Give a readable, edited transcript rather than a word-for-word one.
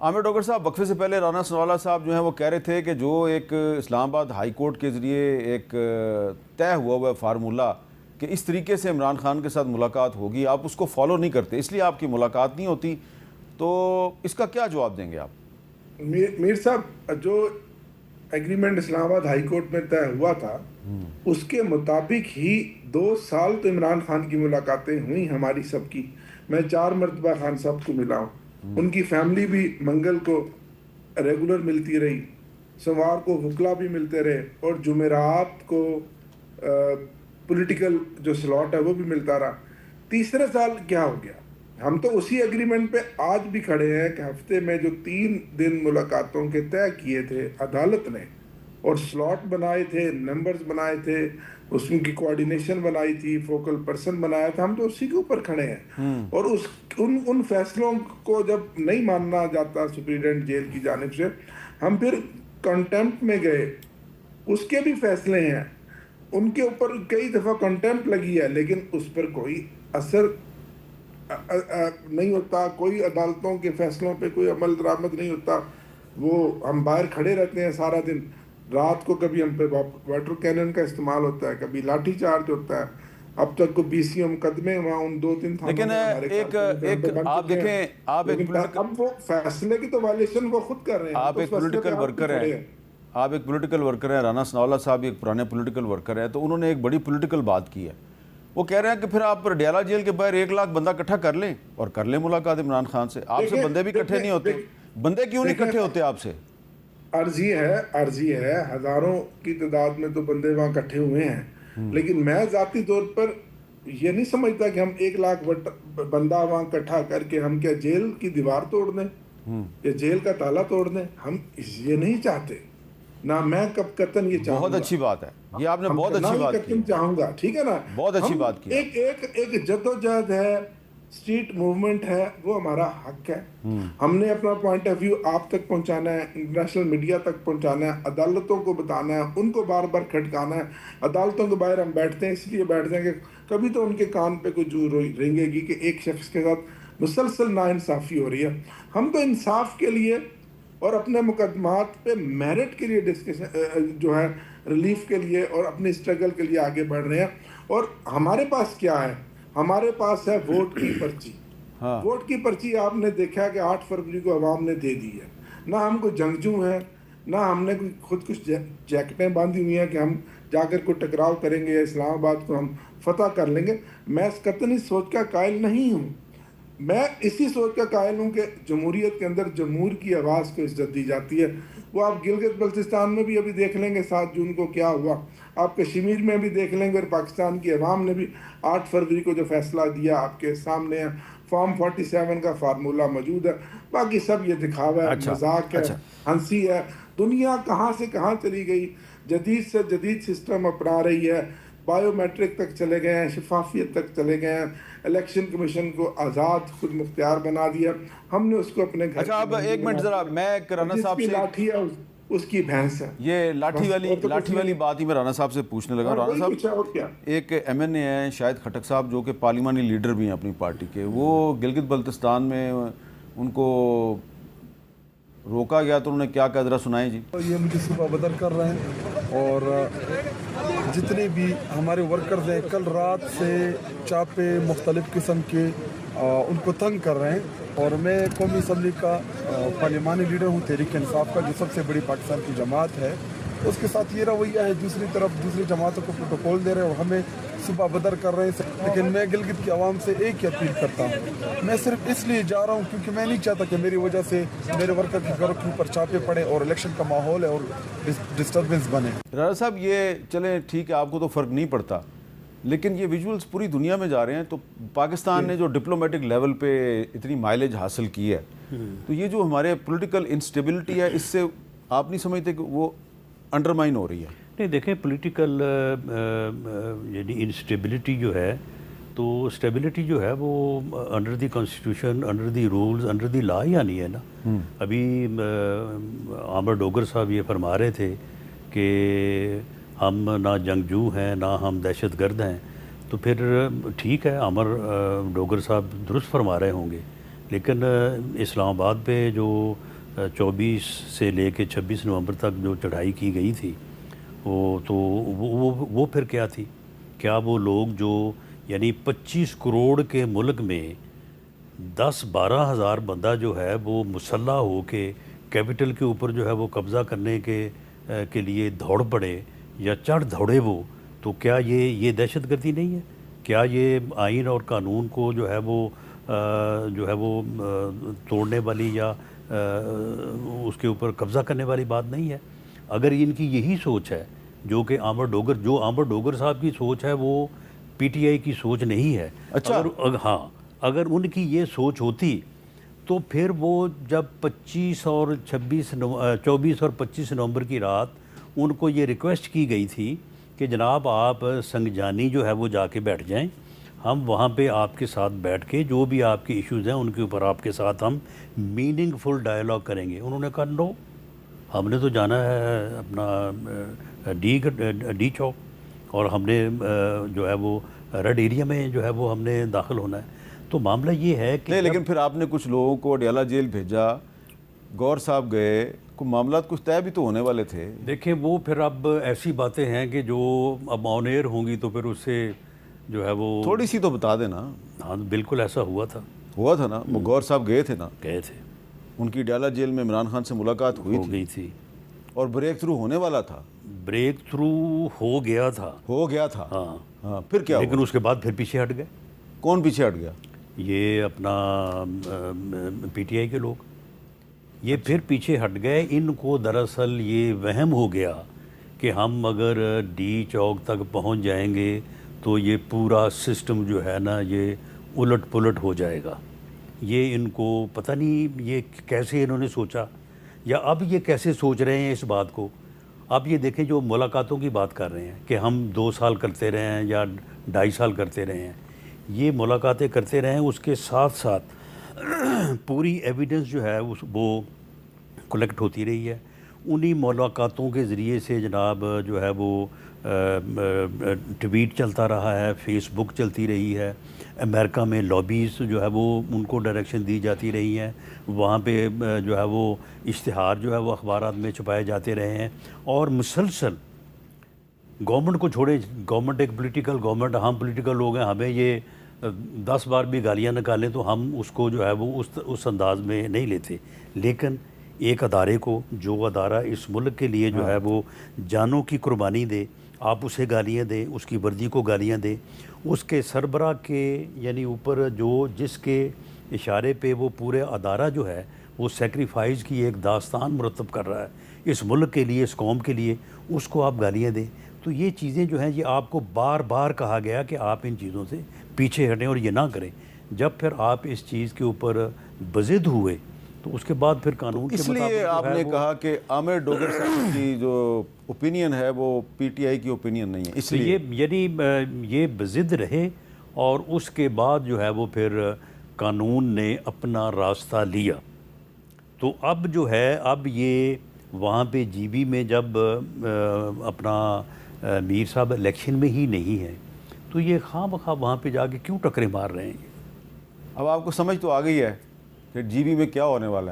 عامر ڈوگر صاحب، وقفے سے پہلے رانا ثناءاللہ صاحب جو ہیں وہ کہہ رہے تھے کہ جو ایک اسلام آباد ہائی کورٹ کے ذریعے ایک طے ہوا ہے فارمولہ کہ اس طریقے سے عمران خان کے ساتھ ملاقات ہوگی، آپ اس کو فالو نہیں کرتے، اس لیے آپ کی ملاقات نہیں ہوتی، تو اس کا کیا جواب دیں گے آپ؟ میر صاحب، جو ایگریمنٹ اسلام آباد ہائی کورٹ میں طے ہوا تھا اس کے مطابق ہی 2 سال تو عمران خان کی ملاقاتیں ہوئی ہماری سب کی. میں 4 مرتبہ خان صاحب کو ملا ہوں، ان کی فیملی بھی منگل کو ریگولر ملتی رہی، سوموار کو وکلا بھی ملتے رہے، اور جمعرات کو پولیٹیکل جو سلاٹ ہے وہ بھی ملتا رہا. تیسرے سال کیا ہو گیا؟ ہم تو اسی ایگریمنٹ پہ آج بھی کھڑے ہیں کہ ہفتے میں جو 3 دن ملاقاتوں کے طے کیے تھے عدالت نے، اور سلاٹ بنائے تھے، نمبرز بنائے تھے، اس کی کوارڈینیشن بنائی تھی، فوکل پرسن بنایا تھا، ہم تو اسی کے اوپر کھڑے ہیں. اور ان فیصلوں کو جب نہیں ماننا جاتا سپریڈنٹ جیل کی جانب سے، ہم پھر کنٹیمپٹ میں گئے. اس کے بھی فیصلے ہیں، ان کے اوپر کئی دفعہ کنٹیمپٹ لگی ہے، لیکن اس پر کوئی اثر نہیں ہوتا، کوئی عدالتوں کے فیصلوں پہ کوئی عمل درآمد نہیں ہوتا. وہ ہم باہر کھڑے رہتے ہیں سارا دن، رات کو کبھی ہم پہ واٹر کینن کا استعمال ہوتا ہے، کبھی لاٹھی چارج ہوتا ہے. اب تک کو 20 مقدمے وہاں ان 2-3 تھانوں لیکن ایک آپ دیکھیں، آپ ایک اب وہ فیصلے کی تو وائلیشن وہ خود کر رہے ہیں. آپ ایک پولیٹیکل ورکر ہیں، آپ ایک پولیٹیکل ورکر ہیں، رانا ثناءاللہ صاحب ایک پرانے پولیٹیکل ورکر ہیں، تو انہوں نے ایک بڑی پولیٹیکل بات کی ہے. وہ کہہ رہے ہیں کہ پھر آپ ڈیالہ جیل کے باہر 1 لاکھ بندہ اکٹھا کر لیں اور کر لیں ملاقات عمران خان سے. آپ سے بندے بھی اکٹھے نہیں ہوتے، بندے کیوں نہیں اکٹھے ہوتے آپ سے؟ عرضی ہے، ہزاروں کی تعداد میں تو بندے وہاں اکٹھے ہوئے ہیں، لیکن میں ذاتی طور پر یہ نہیں سمجھتا کہ ہم 1 لاکھ بندہ وہاں اکٹھا کر کے ہم کیا جیل کی دیوار توڑ دیں یا جیل کا تالا توڑ دیں. ہم یہ نہیں چاہتے، نہ میں کب قطن یہ چاہوں گا. بہت اچھی بات ہے، یہ آپ نے بہت اچھی بات کی، چاہوں گا، ٹھیک ہے نا. بہت اچھی بات کی. ایک جدوجہد ہے، اسٹریٹ موومنٹ ہے، وہ ہمارا حق ہے. ہم نے اپنا پوائنٹ آف ویو آپ تک پہنچانا ہے، انٹرنیشنل میڈیا تک پہنچانا ہے، عدالتوں کو بتانا ہے، ان کو بار بار کھٹکانا ہے. عدالتوں کے باہر ہم بیٹھتے ہیں اس لیے بیٹھتے ہیں کہ کبھی تو ان کے کان پہ کوئی جو رینگے گی کہ ایک شخص کے ساتھ مسلسل ناانصافی ہو رہی ہے. ہم تو انصاف کے لیے اور اپنے مقدمات پہ میرٹ کے لیے ڈسکشن جو ہے، ریلیف کے لیے اور اپنی اسٹرگل کے لیے آگے بڑھ رہے ہیں. اور ہمارے پاس کیا ہے؟ ہمارے پاس ہے ووٹ کی پرچی. ووٹ کی پرچی آپ نے دیکھا کہ 8 فروری کو عوام نے دے دی ہے. نہ ہم کو جنگجو ہیں، نہ ہم نے خود کچھ جیکٹیں باندھی ہوئی ہیں کہ ہم جا کر کوئی ٹکراؤ کریں گے یا اسلام آباد کو ہم فتح کر لیں گے. میں اس قطعی سوچ کا قائل نہیں ہوں. میں اسی سوچ کا قائل ہوں کہ جمہوریت کے اندر جمہور کی آواز کو عزت دی جاتی ہے. وہ آپ گلگت بلتستان میں بھی ابھی دیکھ لیں گے 7 جون کو کیا ہوا، آپ کشمیر میں بھی دیکھ لیں گے، اور پاکستان کی عوام نے بھی 8 فروری کو جو فیصلہ دیا آپ کے سامنے ہے. فارم 47 کا فارمولہ موجود ہے، باقی سب یہ دکھاوا ہے، مذاق ہے، ہنسی ہے. دنیا کہاں سے کہاں چلی گئی، جدید سے جدید سسٹم اپنا رہی ہے. بائیو میٹرک تک چلے گئے ہیں، شفافیت تک چلے گئے ہیں، الیکشن کمیشن کو آزاد خود مختار بنا دیا. ہم نے اس کو اپنے گھر. اچھا اب ایک منٹ ذرا، میں رانا صاحب سے، لاٹھی ہے اس کی بھینس ہے. یہ لاٹھی والی بات ہی میں رانا صاحب سے پوچھنے لگا. رانا صاحب، ایک ایم این اے ہیں شاہد خٹک صاحب، جو کہ پارلیمانی لیڈر بھی ہیں اپنی پارٹی کے، وہ گلگت بلتستان میں ان کو روکا گیا تو انہوں نے کیا کہا، ذرا سنائیں جی. یہ مجھے صبح بدر کر رہے ہیں، اور جتنے بھی ہمارے ورکرز ہیں کل رات سے چاپے مختلف قسم کے ان کو تنگ کر رہے ہیں. اور میں قومی اسمبلی کا پارلیمانی لیڈر ہوں، تحریک انصاف کا، جو سب سے بڑی پاکستان کی جماعت ہے. اس کے ساتھ یہ رویہ ہے، دوسری طرف دوسری جماعتوں کو پروٹوکول دے رہے ہیں اور ہمیں صبح بدر کر رہے ہیں. لیکن میں گلگت کی عوام سے ایک ہی اپیل کرتا ہوں، میں صرف اس لیے جا رہا ہوں کیونکہ میں نہیں چاہتا کہ میری وجہ سے میرے ورکر کے گھروں کے اوپر چاپے پڑے اور الیکشن کا ماحول ہے اور ڈسٹربنس بنے. رانا صاحب، یہ چلیں ٹھیک ہے، آپ کو تو فرق نہیں پڑتا، لیکن یہ ویژولز پوری دنیا میں جا رہے ہیں. تو پاکستان نے جو ڈپلومیٹک لیول پہ اتنی مائلیج حاصل کی ہے، تو یہ جو ہمارے پولیٹیکل انسٹیبلٹی ہے، اس سے آپ نہیں سمجھتے کہ وہ انڈرمائن ہو رہی ہے؟ نہیں، دیکھیں پولیٹیکل یعنی انسٹیبلٹی جو ہے، تو اسٹیبلٹی جو ہے وہ under the constitution, under the rules, under the law ہی آنی ہے نا. ابھی عامر ڈوگر صاحب یہ فرما رہے تھے کہ ہم نہ جنگجو ہیں نہ ہم دہشت گرد ہیں، تو پھر ٹھیک ہے، عامر ڈوگر صاحب درست فرما رہے ہوں گے، لیکن اسلام آباد پہ جو 24 سے لے کے 26 نومبر تک جو چڑھائی کی گئی تھی وہ پھر کیا تھی؟ کیا وہ لوگ جو یعنی 25 کروڑ کے ملک میں 10-12 ہزار بندہ جو ہے وہ مسلح ہو کے کیپٹل کے اوپر جو ہے وہ قبضہ کرنے کے لیے دوڑ پڑے یا چڑھ دوڑے وہ، تو کیا یہ دہشت گردی نہیں ہے؟ کیا یہ آئین اور قانون کو جو ہے وہ توڑنے والی یا اس کے اوپر قبضہ کرنے والی بات نہیں ہے؟ اگر ان کی یہی سوچ ہے جو کہ عامر ڈوگر صاحب کی سوچ ہے، وہ پی ٹی آئی کی سوچ نہیں ہے. اچھا اگر ان کی یہ سوچ ہوتی تو پھر وہ جب 24 اور 25 نومبر کی رات ان کو یہ ریکویسٹ کی گئی تھی کہ جناب آپ سنگجانی جو ہے وہ جا کے بیٹھ جائیں، ہم وہاں پہ آپ کے ساتھ بیٹھ کے جو بھی آپ کے ایشوز ہیں ان کے اوپر آپ کے ساتھ ہم میننگ فل ڈائلاگ کریں گے. انہوں نے کہا نو، ہم نے تو جانا ہے اپنا ڈی چوک اور ہم نے جو ہے وہ ریڈ ایریا میں جو ہے وہ ہم نے داخل ہونا ہے. تو معاملہ یہ ہے کہ لیکن پھر آپ نے کچھ لوگوں کو اڈیالہ جیل بھیجا، گور صاحب گئے، کوئی معاملات کچھ طے بھی تو ہونے والے تھے. دیکھیں وہ پھر اب ایسی باتیں ہیں کہ جو اب آن ایئر ہوں گی تو پھر اس سے جو ہے وہ تھوڑی سی تو بتا دینا. ہاں بالکل ایسا ہوا تھا نا، وہ گور صاحب گئے تھے نا، گئے تھے، ان کی اڈیالہ جیل میں عمران خان سے ملاقات ہو گئی تھی اور بریک تھرو ہونے والا تھا. بریک تھرو ہو گیا تھا ہاں پھر کیا لیکن اس کے بعد پھر پیچھے ہٹ گئے. کون پیچھے ہٹ گیا؟ یہ اپنا پی ٹی آئی کے لوگ یہ پھر پیچھے ہٹ گئے. ان کو دراصل یہ وہم ہو گیا کہ ہم اگر ڈی چوک تک پہنچ جائیں گے تو یہ پورا سسٹم جو ہے نا یہ الٹ پلٹ ہو جائے گا. یہ ان کو پتہ نہیں یہ کیسے انہوں نے سوچا یا اب یہ کیسے سوچ رہے ہیں اس بات کو. آپ یہ دیکھیں جو ملاقاتوں کی بات کر رہے ہیں کہ ہم 2 سال کرتے رہے ہیں یا 2.5 سال کرتے رہے ہیں، یہ ملاقاتیں کرتے رہے ہیں، اس کے ساتھ ساتھ پوری ایویڈنس جو ہے وہ کلیکٹ ہوتی رہی ہے. انہی ملاقاتوں کے ذریعے سے جناب جو ہے وہ ٹویٹ چلتا رہا ہے، فیس بک چلتی رہی ہے، امریکہ میں لابیز جو ہے وہ ان کو ڈائریکشن دی جاتی رہی ہیں، وہاں پہ جو ہے وہ اشتہار جو ہے وہ اخبارات میں چھپائے جاتے رہے ہیں. اور مسلسل گورنمنٹ کو چھوڑے، گورنمنٹ ایک پولیٹیکل گورنمنٹ، ہم پولیٹیکل لوگ ہیں، ہمیں یہ 10 بار بھی گالیاں نکالیں تو ہم اس کو جو ہے وہ اس انداز میں نہیں لیتے. لیکن ایک ادارے کو، جو ادارہ اس ملک کے لیے جو ہے وہ جانوں کی قربانی دے، آپ اسے گالیاں دیں، اس کی وردی کو گالیاں دیں، اس کے سربراہ کے یعنی اوپر جس کے اشارے پہ وہ پورے ادارہ جو ہے وہ سیکریفائز کی ایک داستان مرتب کر رہا ہے اس ملک کے لیے، اس قوم کے لیے، اس کو آپ گالیاں دیں. تو یہ چیزیں جو ہیں یہ آپ کو بار بار کہا گیا کہ آپ ان چیزوں سے پیچھے ہٹیں اور یہ نہ کریں. جب پھر آپ اس چیز کے اوپر بضد ہوئے تو اس کے بعد پھر قانون کے اس مطابق لیے آپ نے کہا کہ عامر ڈوگر صاحب کی جو اوپینین ہے وہ پی ٹی آئی کی اوپینین نہیں ہے، اس لیے یعنی یہ بضد رہے اور اس کے بعد جو ہے وہ پھر قانون نے اپنا راستہ لیا. تو اب جو ہے اب یہ وہاں پہ جی بی میں جب اپنا میر صاحب الیکشن میں ہی نہیں ہے تو یہ خواہ بخواہ وہاں پہ جا کے کیوں ٹکرے مار رہے ہیں؟ اب آپ کو سمجھ تو آ گئی ہے کہ جی بی میں کیا ہونے والا ہے.